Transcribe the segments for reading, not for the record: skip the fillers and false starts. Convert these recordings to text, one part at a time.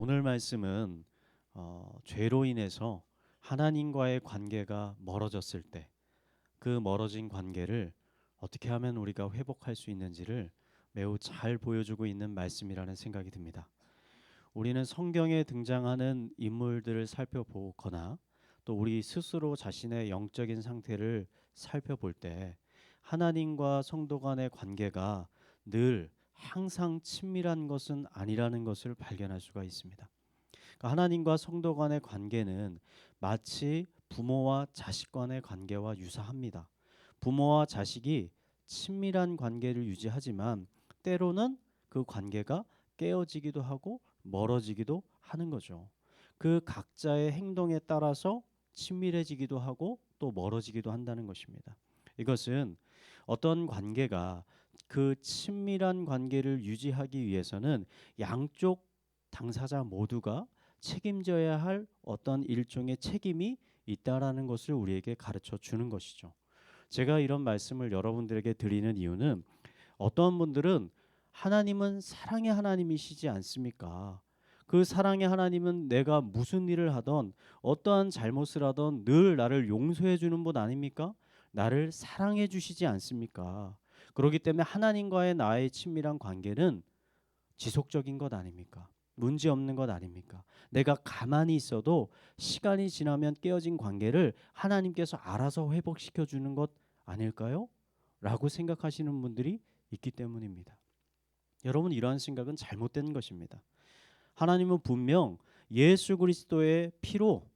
오늘 말씀은 죄로 인해서 하나님과의 관계가 멀어졌을 때 그 멀어진 관계를 어떻게 하면 우리가 회복할 수 있는지를 매우 잘 보여주고 있는 말씀이라는 생각이 듭니다. 우리는 성경에 등장하는 인물들을 살펴보거나 또 우리 스스로 자신의 영적인 상태를 살펴볼 때 하나님과 성도 간의 관계가 늘 항상 친밀한 것은 아니라는 것을 발견할 수가 있습니다. 그러니까 하나님과 성도 간의 관계는 마치 부모와 자식 간의 관계와 유사합니다. 부모와 자식이 친밀한 관계를 유지하지만 때로는 그 관계가 깨어지기도 하고 멀어지기도 하는 거죠. 그 각자의 행동에 따라서 친밀해지기도 하고 또 멀어지기도 한다는 것입니다. 이것은 어떤 관계가 그 친밀한 관계를 유지하기 위해서는 양쪽 당사자 모두가 책임져야 할 어떤 일종의 책임이 있다라는 것을 우리에게 가르쳐 주는 것이죠. 제가 이런 말씀을 여러분들에게 드리는 이유는 어떤 분들은 하나님은 사랑의 하나님이시지 않습니까? 그 사랑의 하나님은 내가 무슨 일을 하던 어떠한 잘못을 하던 늘 나를 용서해 주는 분 아닙니까? 나를 사랑해 주시지 않습니까? 그렇기 때문에 하나님과의 나의 친밀한 관계는 지속적인 것 아닙니까? 문제 없는 것 아닙니까? 내가 가만히 있어도 시간이 지나면 깨어진 관계를 하나님께서 알아서 회복시켜 주는 것 아닐까요? 라고 생각하시는 분들이 있기 때문입니다. 여러분, 이러한 생각은 잘못된 것입니다. 하나님은 분명 예수 그리스도의 피로,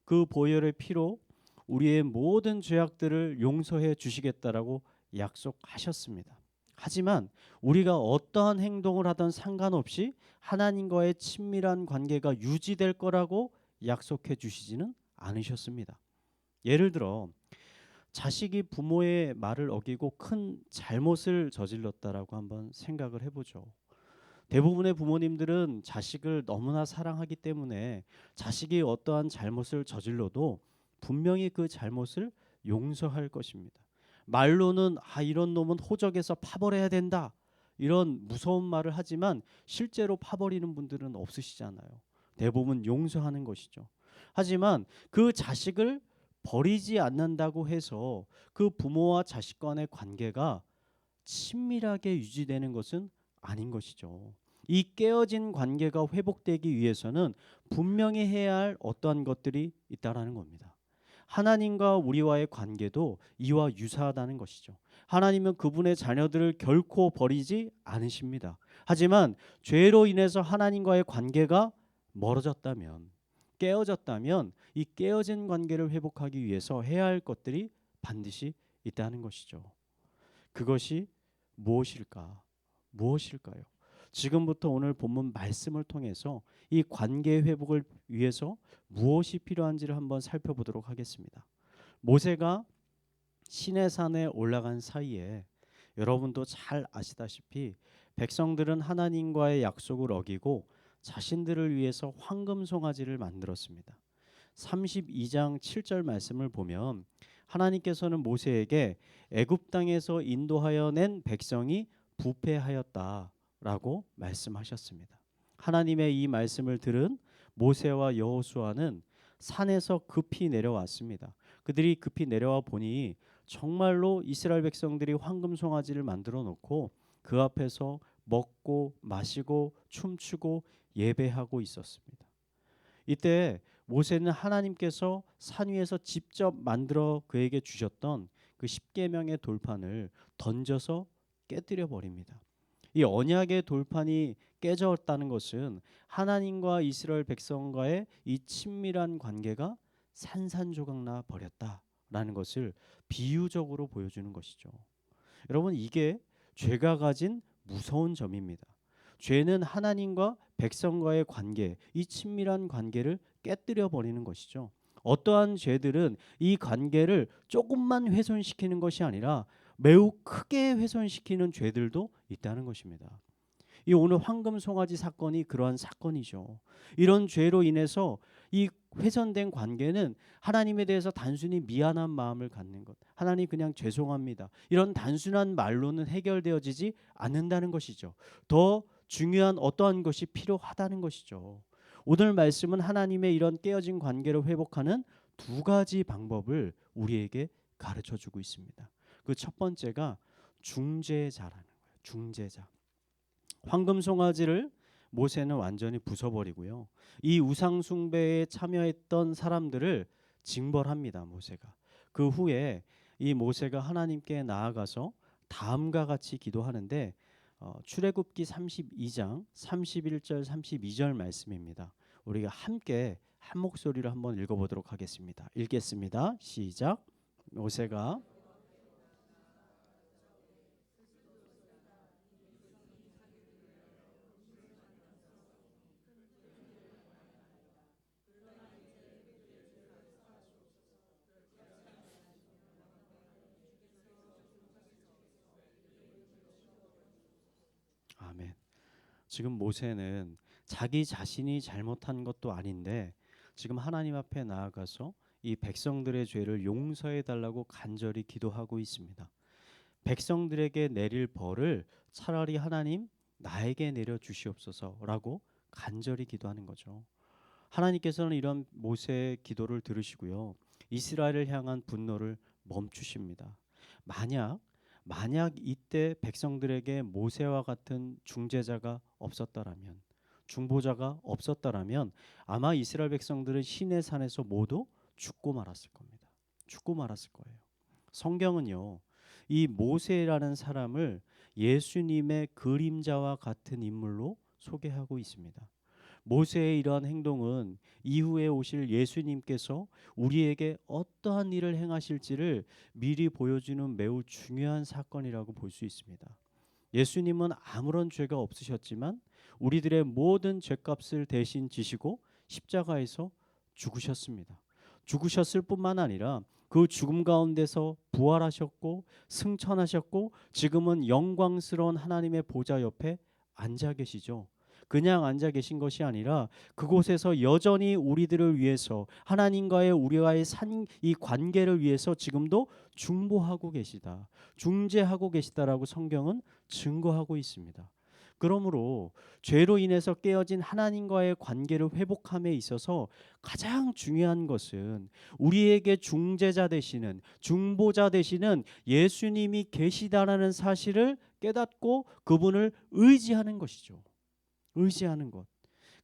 그 보혈의 피로 우리의 모든 죄악들을 용서해 주시겠다라고 약속하셨습니다. 하지만 우리가 어떠한 행동을 하든 상관없이 하나님과의 친밀한 관계가 유지될 거라고 약속해 주시지는 않으셨습니다. 예를 들어 자식이 부모의 말을 어기고 큰 잘못을 저질렀다라고 한번 생각을 해보죠. 대부분의 부모님들은 자식을 너무나 사랑하기 때문에 자식이 어떠한 잘못을 저질러도 분명히 그 잘못을 용서할 것입니다. 말로는 이런 놈은 호적에서 파버려야 된다, 이런 무서운 말을 하지만 실제로 파버리는 분들은 없으시잖아요. 대부분 용서하는 것이죠. 하지만 그 자식을 버리지 않는다고 해서 그 부모와 자식 간의 관계가 친밀하게 유지되는 것은 아닌 것이죠. 이 깨어진 관계가 회복되기 위해서는 분명히 해야 할 어떠한 것들이 있다라는 겁니다. 하나님과 우리와의 관계도 이와 유사하다는 것이죠. 하나님은 그분의 자녀들을 결코 버리지 않으십니다. 하지만 죄로 인해서 하나님과의 관계가 멀어졌다면, 깨어졌다면 이 깨어진 관계를 회복하기 위해서 해야 할 것들이 반드시 있다는 것이죠. 그것이 무엇일까? 무엇일까요? 지금부터 오늘 본문 말씀을 통해서 이 관계 회복을 위해서 무엇이 필요한지를 한번 살펴보도록 하겠습니다. 모세가 시내산에 올라간 사이에 여러분도 잘 아시다시피 백성들은 하나님과의 약속을 어기고 자신들을 위해서 황금 송아지를 만들었습니다. 32장 7절 말씀을 보면 하나님께서는 모세에게 애굽 땅에서 인도하여 낸 백성이 부패하였다라고 말씀하셨습니다. 하나님의 이 말씀을 들은 모세와 여호수아는 산에서 급히 내려왔습니다. 그들이 급히 내려와 보니 정말로 이스라엘 백성들이 황금 송아지를 만들어 놓고 그 앞에서 먹고 마시고 춤추고 예배하고 있었습니다. 이때 모세는 하나님께서 산 위에서 직접 만들어 그에게 주셨던 그 십계명의 돌판을 던져서 깨뜨려 버립니다. 이 언약의 돌판이 깨졌다는 것은 하나님과 이스라엘 백성과의 이 친밀한 관계가 산산조각 버렸다라는 것을 비유적으로 보여주는 것이죠. 여러분, 이게 죄가 가진 무서운 점입니다. 죄는 하나님과 백성과의 관계, 이 친밀한 관계를 깨뜨려 버리는 것이죠. 어떠한 죄들은 이 관계를 조금만 훼손시키는 것이 아니라 매우 크게 훼손시키는 죄들도 있다는 것입니다. 이 오늘 황금 송아지 사건이 그러한 사건이죠. 이런 죄로 인해서 이 훼손된 관계는 하나님에 대해서 단순히 미안한 마음을 갖는 것, 하나님 그냥 죄송합니다, 이런 단순한 말로는 해결되어지지 않는다는 것이죠. 더 중요한 어떠한 것이 필요하다는 것이죠. 오늘 말씀은 하나님의 이런 깨어진 관계를 회복하는 두 가지 방법을 우리에게 가르쳐 주고 있습니다. 그 첫 번째가 중재자라는 거예요. 중재자. 황금 송아지를 모세는 완전히 부숴버리고요. 이 우상 숭배에 참여했던 사람들을 징벌합니다. 모세가. 그 후에 이 모세가 하나님께 나아가서 다음과 같이 기도하는데 출애굽기 32장 31절 32절 말씀입니다. 우리가 함께 한 목소리로 한번 읽어보도록 하겠습니다. 읽겠습니다. 시작. 모세가 아멘. 지금 모세는 자기 자신이 잘못한 것도 아닌데 지금 하나님 앞에 나아가서 이 백성들의 죄를 용서해 달라고 간절히 기도하고 있습니다. 백성들에게 내릴 벌을 차라리 하나님 나에게 내려 주시옵소서라고 간절히 기도하는 거죠. 하나님께서는 이런 모세의 기도를 들으시고요. 이스라엘을 향한 분노를 멈추십니다. 만약 이때 백성들에게 모세와 같은 중재자가 없었다라면, 중보자가 없었다라면 아마 이스라엘 백성들은 시내 산에서 모두 죽고 말았을 겁니다. 죽고 말았을 거예요. 성경은요, 이 모세라는 사람을 예수님의 그림자와 같은 인물로 소개하고 있습니다. 모세의 이러한 행동은 이후에 오실 예수님께서 우리에게 어떠한 일을 행하실지를 미리 보여주는 매우 중요한 사건이라고 볼 수 있습니다. 예수님은 아무런 죄가 없으셨지만 우리들의 모든 죄값을 대신 지시고 십자가에서 죽으셨습니다. 죽으셨을 뿐만 아니라 그 죽음 가운데서 부활하셨고 승천하셨고 지금은 영광스러운 하나님의 보좌 옆에 앉아 계시죠. 그냥 앉아 계신 것이 아니라 그곳에서 여전히 우리들을 위해서 하나님과의 우리와의 이 관계를 위해서 지금도 중보하고 계시다. 중재하고 계시다라고 성경은 증거하고 있습니다. 그러므로 죄로 인해서 깨어진 하나님과의 관계를 회복함에 있어서 가장 중요한 것은 우리에게 중재자 되시는 중보자 되시는 예수님이 계시다라는 사실을 깨닫고 그분을 의지하는 것이죠. 의지하는 것.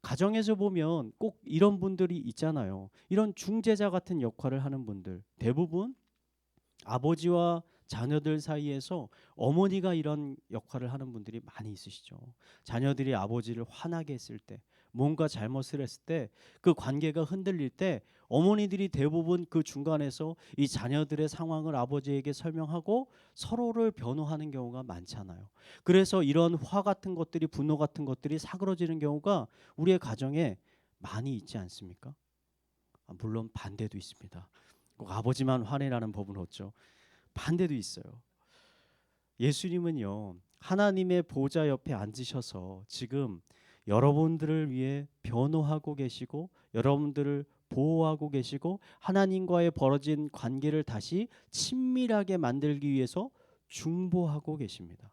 가정에서 보면 꼭 이런 분들이 있잖아요. 이런 중재자 같은 역할을 하는 분들. 대부분 아버지와 자녀들 사이에서 어머니가 이런 역할을 하는 분들이 많이 있으시죠. 자녀들이 아버지를 화나게 했을 때, 뭔가 잘못을 했을 때, 그 관계가 흔들릴 때 어머니들이 대부분 그 중간에서 이 자녀들의 상황을 아버지에게 설명하고 서로를 변호하는 경우가 많잖아요. 그래서 이런 화 같은 것들이, 분노 같은 것들이 사그러지는 경우가 우리의 가정에 많이 있지 않습니까? 물론 반대도 있습니다. 꼭 아버지만 화내라는 법은 없죠. 반대도 있어요. 예수님은요, 하나님의 보좌 옆에 앉으셔서 지금 여러분들을 위해 변호하고 계시고 여러분들을 보호하고 계시고 하나님과의 벌어진 관계를 다시 친밀하게 만들기 위해서 중보하고 계십니다.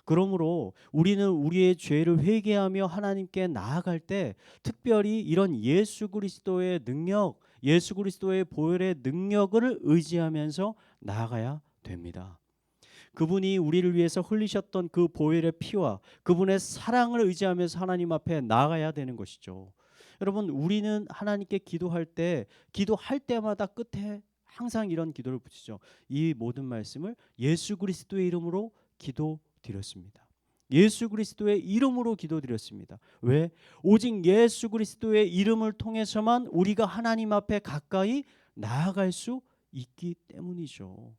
그러므로 우리는 우리의 죄를 회개하며 하나님께 나아갈 때 특별히 이런 예수 그리스도의 능력, 예수 그리스도의 보혈의 능력을 의지하면서 나아가야 됩니다. 그분이 우리를 위해서 흘리셨던 그 보혈의 피와 그분의 사랑을 의지하면서 하나님 앞에 나아가야 되는 것이죠. 여러분, 우리는 하나님께 기도할 때마다 끝에 항상 이런 기도를 붙이죠. 이 모든 말씀을 예수 그리스도의 이름으로 기도드렸습니다. 예수 그리스도의 이름으로 기도드렸습니다. 왜? 오직 예수 그리스도의 이름을 통해서만 우리가 하나님 앞에 가까이 나아갈 수 있기 때문이죠.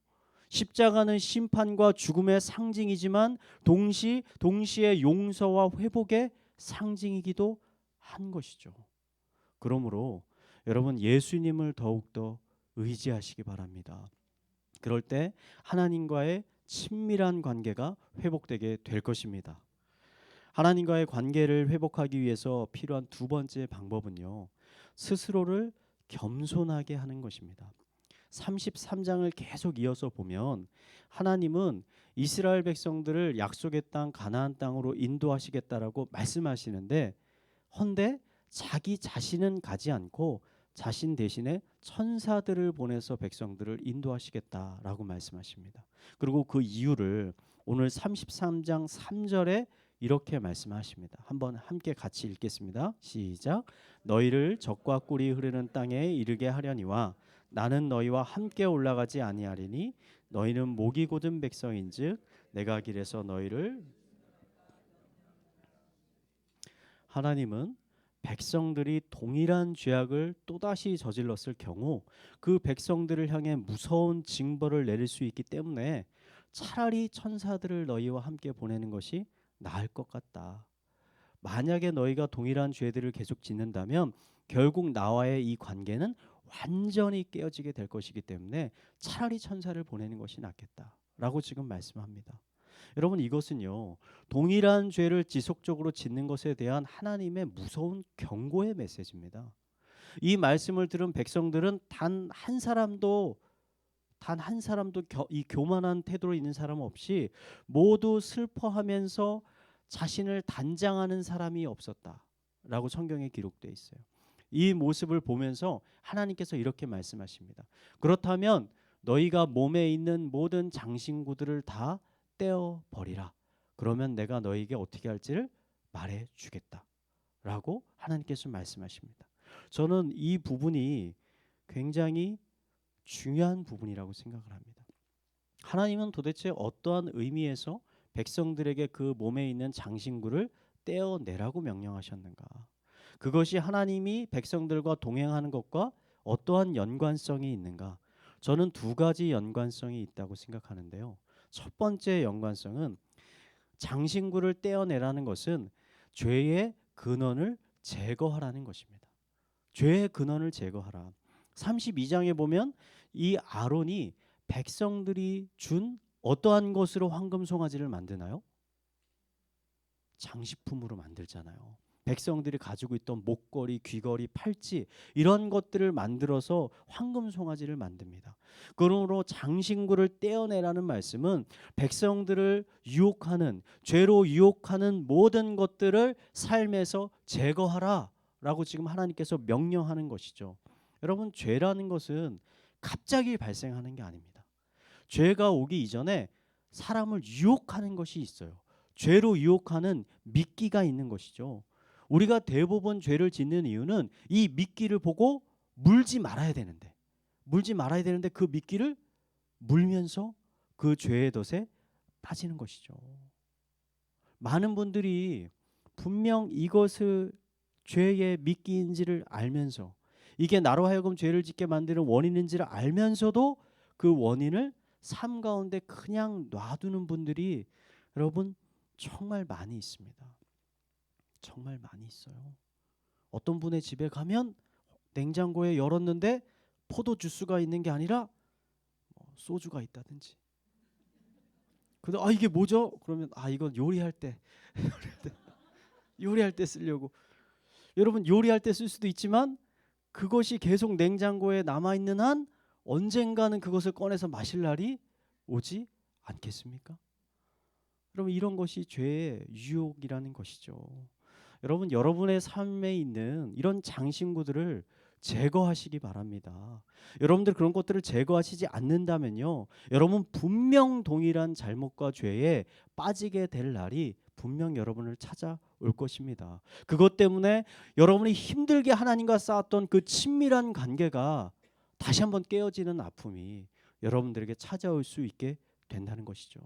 십자가는 심판과 죽음의 상징이지만 동시에 용서와 회복의 상징이기도 한 것이죠. 그러므로 여러분 예수님을 더욱더 의지하시기 바랍니다. 그럴 때 하나님과의 친밀한 관계가 회복되게 될 것입니다. 하나님과의 관계를 회복하기 위해서 필요한 두 번째 방법은요. 스스로를 겸손하게 하는 것입니다. 33장을 계속 이어서 보면 하나님은 이스라엘 백성들을 약속의 땅 가나안 땅으로 인도하시겠다라고 말씀하시는데 헌데 자기 자신은 가지 않고 자신 대신에 천사들을 보내서 백성들을 인도하시겠다라고 말씀하십니다. 그리고 그 이유를 오늘 33장 3절에 이렇게 말씀하십니다. 한번 함께 같이 읽겠습니다. 시작. 너희를 적과 꿀이 흐르는 땅에 이르게 하려니와 나는 너희와 함께 올라가지 아니하리니 너희는 목이 곧은 백성인즉 내가 길에서 너희를. 하나님은 백성들이 동일한 죄악을 또다시 저질렀을 경우 그 백성들을 향해 무서운 징벌을 내릴 수 있기 때문에 차라리 천사들을 너희와 함께 보내는 것이 나을 것 같다. 만약에 너희가 동일한 죄들을 계속 짓는다면 결국 나와의 이 관계는 완전히 깨어지게 될 것이기 때문에 차라리 천사를 보내는 것이 낫겠다라고 지금 말씀합니다. 여러분, 이것은요, 동일한 죄를 지속적으로 짓는 것에 대한 하나님의 무서운 경고의 메시지입니다. 이 말씀을 들은 백성들은 단 한 사람도 이 교만한 태도로 있는 사람 없이 모두 슬퍼하면서 자신을 단장하는 사람이 없었다라고 성경에 기록되어 있어요. 이 모습을 보면서 하나님께서 이렇게 말씀하십니다. 그렇다면 너희가 몸에 있는 모든 장신구들을 다 떼어 버리라. 그러면 내가 너희에게 어떻게 할지를 말해 주겠다라고 하나님께서 말씀하십니다. 저는 이 부분이 굉장히 중요한 부분이라고 생각을 합니다. 하나님은 도대체 어떠한 의미에서 백성들에게 그 몸에 있는 장신구를 떼어내라고 명령하셨는가? 그것이 하나님이 백성들과 동행하는 것과 어떠한 연관성이 있는가? 저는 두 가지 연관성이 있다고 생각하는데요. 첫 번째 연관성은 장신구를 떼어내라는 것은 죄의 근원을 제거하라는 것입니다. 죄의 근원을 제거하라. 32장에 보면 이 아론이 백성들이 준 어떠한 것으로 황금 송아지를 만드나요? 장식품으로 만들잖아요. 백성들이 가지고 있던 목걸이, 귀걸이, 팔찌 이런 것들을 만들어서 황금 송아지를 만듭니다. 그러므로 장신구를 떼어내라는 말씀은 백성들을 유혹하는, 죄로 유혹하는 모든 것들을 삶에서 제거하라 라고 지금 하나님께서 명령하는 것이죠. 여러분, 죄라는 것은 갑자기 발생하는 게 아닙니다. 죄가 오기 이전에 사람을 유혹하는 것이 있어요. 죄로 유혹하는 미끼가 있는 것이죠. 우리가 대부분 죄를 짓는 이유는 이 미끼를 보고 물지 말아야 되는데 그 미끼를 물면서 그 죄의 덫에 빠지는 것이죠. 많은 분들이 분명 이것을 죄의 미끼인지를 알면서 이게 나로 하여금 죄를 짓게 만드는 원인인지를 알면서도 그 원인을 삶 가운데 그냥 놔두는 분들이 여러분 정말 많이 있습니다. 정말 많이 있어요. 어떤 분의 집에 가면 냉장고에 열었는데 포도 주스가 있는 게 아니라 소주가 있다든지. 근데 이게 뭐죠? 그러면 이건 요리할 때 요리할 때 쓰려고. 여러분, 요리할 때 쓸 수도 있지만 그것이 계속 냉장고에 남아 있는 한 언젠가는 그것을 꺼내서 마실 날이 오지 않겠습니까? 여러분, 이런 것이 죄의 유혹이라는 것이죠. 여러분, 여러분의 삶에 있는 이런 장신구들을 제거하시기 바랍니다. 여러분들 그런 것들을 제거하시지 않는다면요, 여러분 분명 동일한 잘못과 죄에 빠지게 될 날이 분명 여러분을 찾아올 것입니다. 그것 때문에 여러분이 힘들게 하나님과 쌓았던 그 친밀한 관계가 다시 한번 깨어지는 아픔이 여러분들에게 찾아올 수 있게 된다는 것이죠.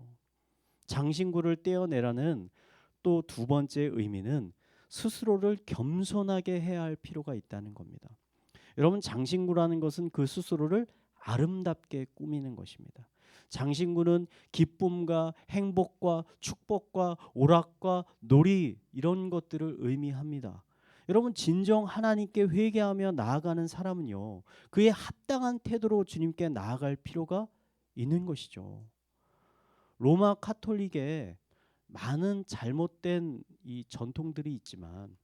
장신구를 떼어내라는 또 두 번째 의미는 스스로를 겸손하게 해야 할 필요가 있다는 겁니다. 여러분, 장신구라는 것은 그 스스로를 아름답게 꾸미는 것입니다. 장신구는 기쁨과 행복과 축복과 오락과 놀이 이런 것들을 의미합니다. 여러분, 진정 하나님께 회개하며 나아가는 사람은요, 그에 합당한 태도로 주님께 나아갈 필요가 있는 것이죠. 로마 카톨릭에 많은 잘못된 이 전통들이 있지만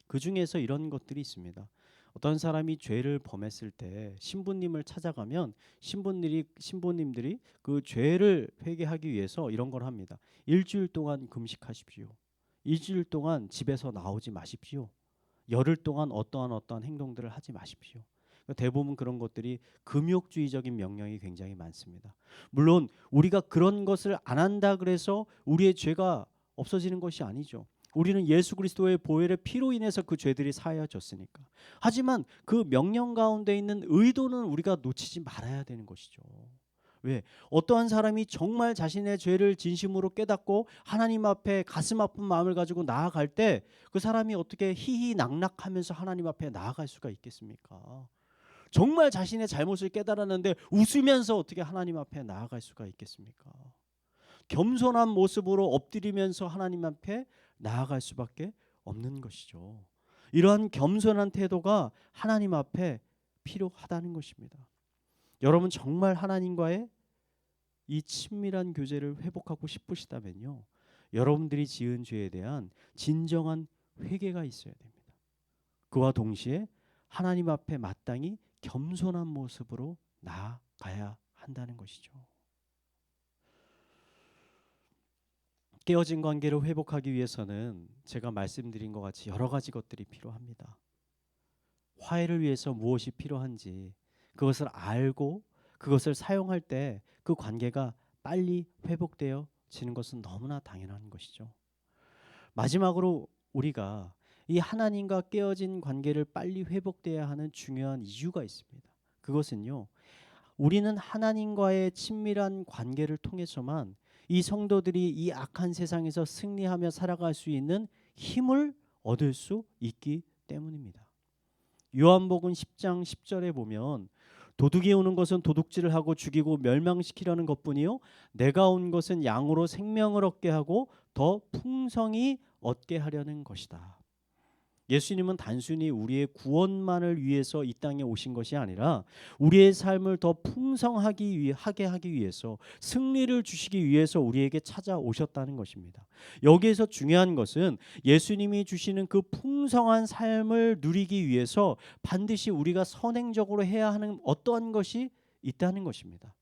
그 중에서 이런 것들이 있습니다. 어떤 사람이 죄를 범했을 때 신부님을 찾아가면 신부님들이 그 죄를 회개하기 위해서 이런 걸 합니다. 일주일 동안 금식하십시오. 일주일 동안 집에서 나오지 마십시오. 열흘 동안 어떠한 행동들을 하지 마십시오. 대부분 그런 것들이 금욕주의적인 명령이 굉장히 많습니다. 물론 우리가 그런 것을 안 한다 그래서 우리의 죄가 없어지는 것이 아니죠. 우리는 예수 그리스도의 보혈의 피로 인해서 그 죄들이 사하여졌으니까. 하지만 그 명령 가운데 있는 의도는 우리가 놓치지 말아야 되는 것이죠. 왜? 어떠한 사람이 정말 자신의 죄를 진심으로 깨닫고 하나님 앞에 가슴 아픈 마음을 가지고 나아갈 때 그 사람이 어떻게 희희낙낙하면서 하나님 앞에 나아갈 수가 있겠습니까? 정말 자신의 잘못을 깨달았는데 웃으면서 어떻게 하나님 앞에 나아갈 수가 있겠습니까? 겸손한 모습으로 엎드리면서 하나님 앞에 나아갈 수밖에 없는 것이죠. 이러한 겸손한 태도가 하나님 앞에 필요하다는 것입니다. 여러분 정말 하나님과의 이 친밀한 교제를 회복하고 싶으시다면요. 여러분들이 지은 죄에 대한 진정한 회개가 있어야 됩니다. 그와 동시에 하나님 앞에 마땅히 겸손한 모습으로 나아가야 한다는 것이죠. 깨어진 관계를 회복하기 위해서는 제가 말씀드린 것 같이 여러 가지 것들이 필요합니다. 화해를 위해서 무엇이 필요한지 그것을 알고 그것을 사용할 때 그 관계가 빨리 회복되어지는 것은 너무나 당연한 것이죠. 마지막으로 우리가 이 하나님과 깨어진 관계를 빨리 회복돼야 하는 중요한 이유가 있습니다. 그것은요. 우리는 하나님과의 친밀한 관계를 통해서만 이 성도들이 이 악한 세상에서 승리하며 살아갈 수 있는 힘을 얻을 수 있기 때문입니다. 요한복음 10장 10절에 보면 도둑이 오는 것은 도둑질을 하고 죽이고 멸망시키려는 것뿐이요 내가 온 것은 양으로 생명을 얻게 하고 더 풍성히 얻게 하려는 것이다. 예수님은 단순히 우리의 구원만을 위해서 이 땅에 오신 것이 아니라 우리의 삶을 더 풍성하게 하기 위해서 승리를 주시기 위해서 우리에게 찾아오셨다는 것입니다. 여기에서 중요한 것은 예수님이 주시는 그 풍성한 삶을 누리기 위해서 반드시 우리가 선행적으로 해야 하는 어떠한 것이 있다는 것입니다.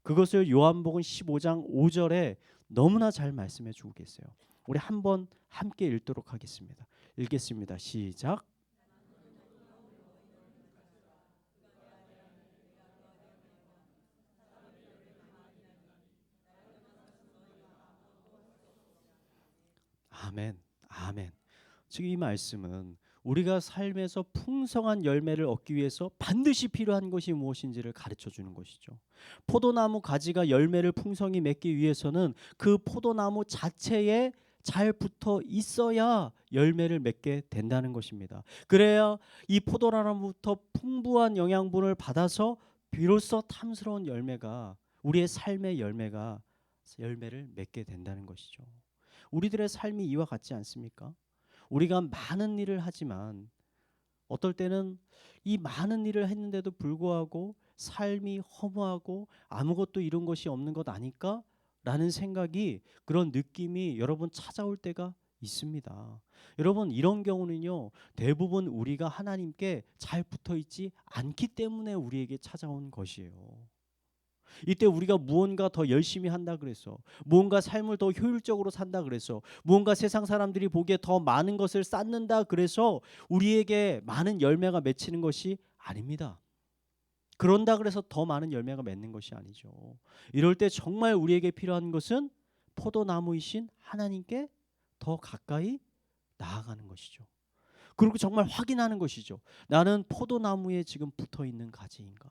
그것을 요한복음 15장 5절에 너무나 잘 말씀해 주고 계세요. 우리 한번 함께 읽도록 하겠습니다. 읽겠습니다. 시작. 아멘. 아멘. 지금 이 말씀은 우리가 삶에서 풍성한 열매를 얻기 위해서 반드시 필요한 것이 무엇인지를 가르쳐 주는 것이죠. 포도나무 가지가 열매를 풍성히 맺기 위해서는 그 포도나무 자체에 잘 붙어 있어야 열매를 맺게 된다는 것입니다. 그래야 이 포도나무부터 풍부한 영양분을 받아서 비로소 탐스러운 열매가 우리의 삶의 열매를 맺게 된다는 것이죠. 우리들의 삶이 이와 같지 않습니까? 우리가 많은 일을 하지만 어떨 때는 이 많은 일을 했는데도 불구하고 삶이 허무하고 아무것도 이룬 것이 없는 것 아닐까? 라는 생각이 그런 느낌이 여러분 찾아올 때가 있습니다. 여러분 이런 경우는요. 대부분 우리가 하나님께 잘 붙어 있지 않기 때문에 우리에게 찾아온 것이에요. 이때 우리가 무언가 더 열심히 한다 그래서 무언가 삶을 더 효율적으로 산다 그래서 무언가 세상 사람들이 보기에 더 많은 것을 쌓는다 그래서 우리에게 많은 열매가 맺히는 것이 아닙니다. 그런다 그래서 더 많은 열매가 맺는 것이 아니죠. 이럴 때 정말 우리에게 필요한 것은 포도나무이신 하나님께 더 가까이 나아가는 것이죠. 그리고 정말 확인하는 것이죠. 나는 포도나무에 지금 붙어 있는 가지인가?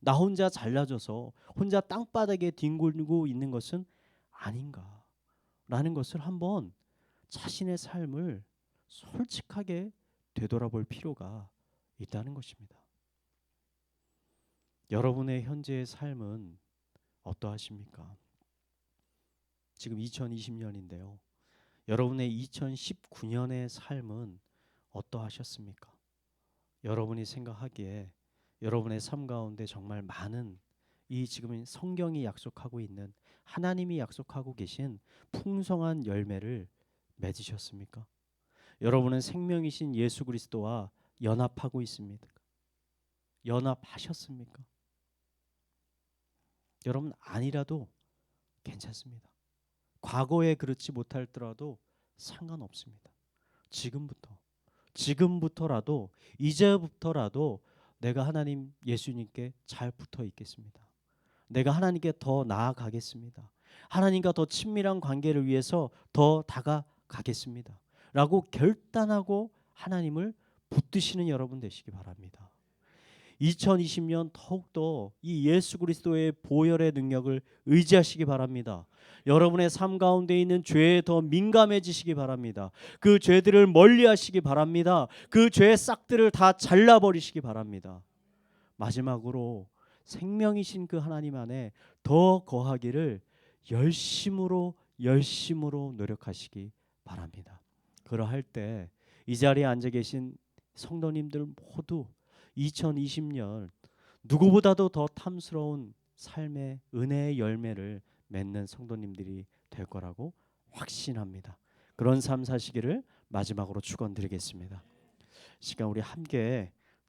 나 혼자 잘라져서 혼자 땅바닥에 뒹굴고 있는 것은 아닌가라는 것을 한번 자신의 삶을 솔직하게 되돌아볼 필요가 있다는 것입니다. 여러분의 현재의 삶은 어떠하십니까? 지금 2020년인데요. 여러분의 2019년의 삶은 어떠하셨습니까? 여러분이 생각하기에 여러분의 삶 가운데 정말 많은 이 지금 성경이 약속하고 있는 하나님이 약속하고 계신 풍성한 열매를 맺으셨습니까? 여러분은 생명이신 예수 그리스도와 연합하고 있습니까? 연합하셨습니까? 여러분 아니라도 괜찮습니다. 과거에 그렇지 못할더라도 상관없습니다. 지금부터 지금부터라도, 이제부터라도 내가 하나님 예수님께 잘 붙어 있겠습니다. 내가 하나님께 더 나아가겠습니다. 하나님과 더 친밀한 관계를 위해서 더 다가가겠습니다. 라고 결단하고 하나님을 붙드시는 여러분 되시기 바랍니다. 2020년 더욱더 이 예수 그리스도의 보혈의 능력을 의지하시기 바랍니다. 여러분의 삶 가운데 있는 죄에 더 민감해지시기 바랍니다. 그 죄들을 멀리하시기 바랍니다. 그 죄의 싹들을 다 잘라버리시기 바랍니다. 마지막으로 생명이신 그 하나님 안에 더 거하기를 열심으로 노력하시기 바랍니다. 그러할 때 이 자리에 앉아 계신 성도님들 모두 2020년 누구보다도 더 탐스러운 삶의 은혜의 열매를 맺는 성도님들이 될 거라고 확신합니다. 그런 삶 사시기를 마지막으로 축원드리겠습니다. 시간 우리 함께